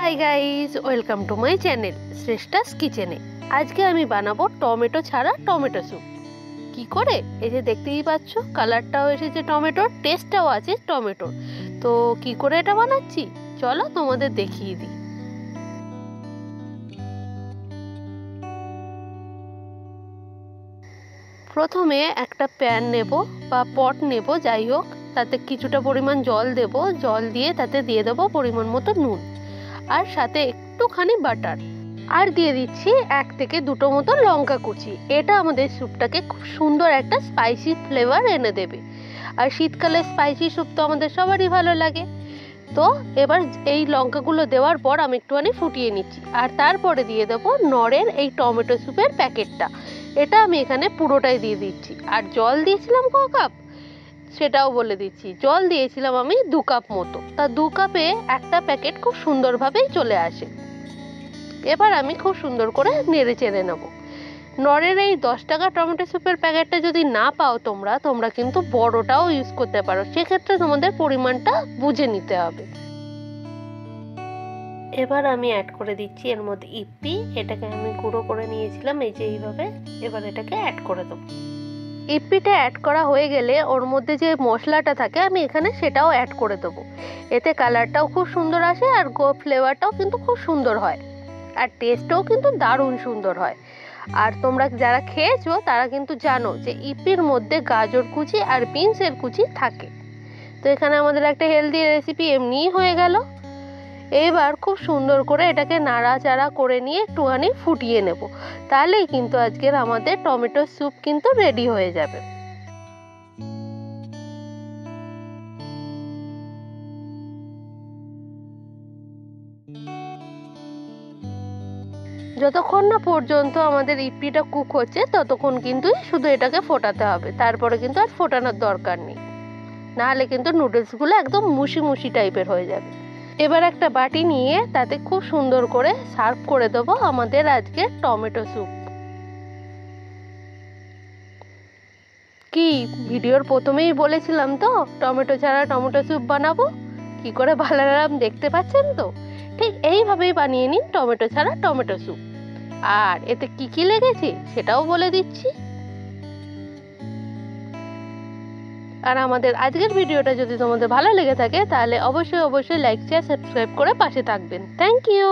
High guys, welcome to my channel Shreshtha's কিচেনে। আজকে আমি বানাবো টমেটো ছাড়া টমেটো স্যুপ। কি করে? এই যে দেখতেই পাচ্ছ, কালারটাও এসেছে টমেটোর, টেস্টটাও আছে টমেটোর। তো কি করে এটা বানাচ্ছি চলো তোমাদের দেখিয়ে দিই। প্রথমে একটা প্যান নেব বা পট নেব, যাই হোক, তাতে কিছুটা পরিমাণ জল দেব। জল দিয়ে তাতে দিয়ে দেবো পরিমাণ মতো নুন, আর সাথে একটুখানি বাটার, আর দিয়ে দিচ্ছি 1 থেকে 2টো মতো লঙ্কা কুচি। এটা আমাদের স্যুপটাকে খুব সুন্দর একটা স্পাইসি ফ্লেভার এনে দেবে। আর শীতকালে স্পাইসি স্যুপ তো আমাদের সবারই ভালো লাগে। তো এবার এই লঙ্কাগুলো দেওয়ার পর আমি একটুখানি ফুটিয়ে নিচ্ছি, আর তারপরে দিয়ে দেবো নরের এই টমেটো স্যুপের প্যাকেটটা। এটা আমি এখানে পুরোটাই দিয়ে দিচ্ছি। আর জল দিয়েছিলাম ক কাপ সেটাও বলে দিচ্ছি। জল দিয়েছিলাম আমি 2 কাপ মতো। তা 2 কাপে একটা প্যাকেট খুব সুন্দরভাবেই চলে আসে। এবার আমি খুব সুন্দর করে নেড়ে চেড়ে নেব। নরের এই 10 টাকা টমেটো স্যুপের প্যাকেটটা যদি না পাও তোমরা কিন্তু বড়টাও ইউজ করতে পারো। সেক্ষেত্রে তোমাদের পরিমাণটা বুঝে নিতে হবে। এবার আমি অ্যাড করে দিচ্ছি এর মধ্যে ইপি। এটাকে আমি গুঁড়ো করে নিয়েছিলাম, এই যে এইভাবে। এবার এটাকে অ্যাড করে দেবো। ইপিটা অ্যাড করা হয়ে গেলে ওর মধ্যে যে মশলাটা থাকে আমি এখানে সেটাও অ্যাড করে দেবো। এতে কালারটাও খুব সুন্দর আসে, আর ফ্লেভারটাও কিন্তু খুব সুন্দর হয়, আর টেস্টও কিন্তু দারুণ সুন্দর হয়। আর তোমরা যারা খেয়েছো তারা কিন্তু জানো যে ইপির মধ্যে গাজর কুচি আর বিনসের কুচি থাকে। তো এখানে আমাদের একটা হেলদি রেসিপি এমনিই হয়ে গেল। এবার খুব সুন্দর করে এটাকে নাড়াচাড়া করে নিয়ে একটুখানি ফুটিয়ে নেব। তাহলেই কিন্তু আজকের আমাদের টমেটো স্যুপ কিন্তু রেডি হয়ে যাবে। যতক্ষণ না পর্যন্ত আমাদের ইপিটা কুক হচ্ছে ততক্ষণ কিন্তু শুধু এটাকে ফোটাতে হবে, তারপরে কিন্তু আর ফোটানোর দরকার নেই, নাহলে কিন্তু নুডলসগুলো একদম মুশি মুশি টাইপের হয়ে যাবে। এবার একটা বাটি নিয়ে তাতে খুব সুন্দর করে সার্ভ করে দেবো আমাদের আজকে টমেটো স্যুপ। কি, ভিডিওর প্রথমেই বলেছিলাম তো টমেটো ছাড়া টমেটো স্যুপ বানাবো। কি করে বানালাম দেখতে পাচ্ছেন তো? ঠিক এইভাবেই বানিয়ে নিন টমেটো ছাড়া টমেটো স্যুপ। আর এতে কি কি লেগেছে সেটাও বলে দিচ্ছি। আর আমাদের আজকের ভিডিওটা যদি তোমাদের ভালো লেগে থাকে তাহলে অবশ্যই লাইক শেয়ার সাবস্ক্রাইব করে পাশে থাকবেন। Thank you.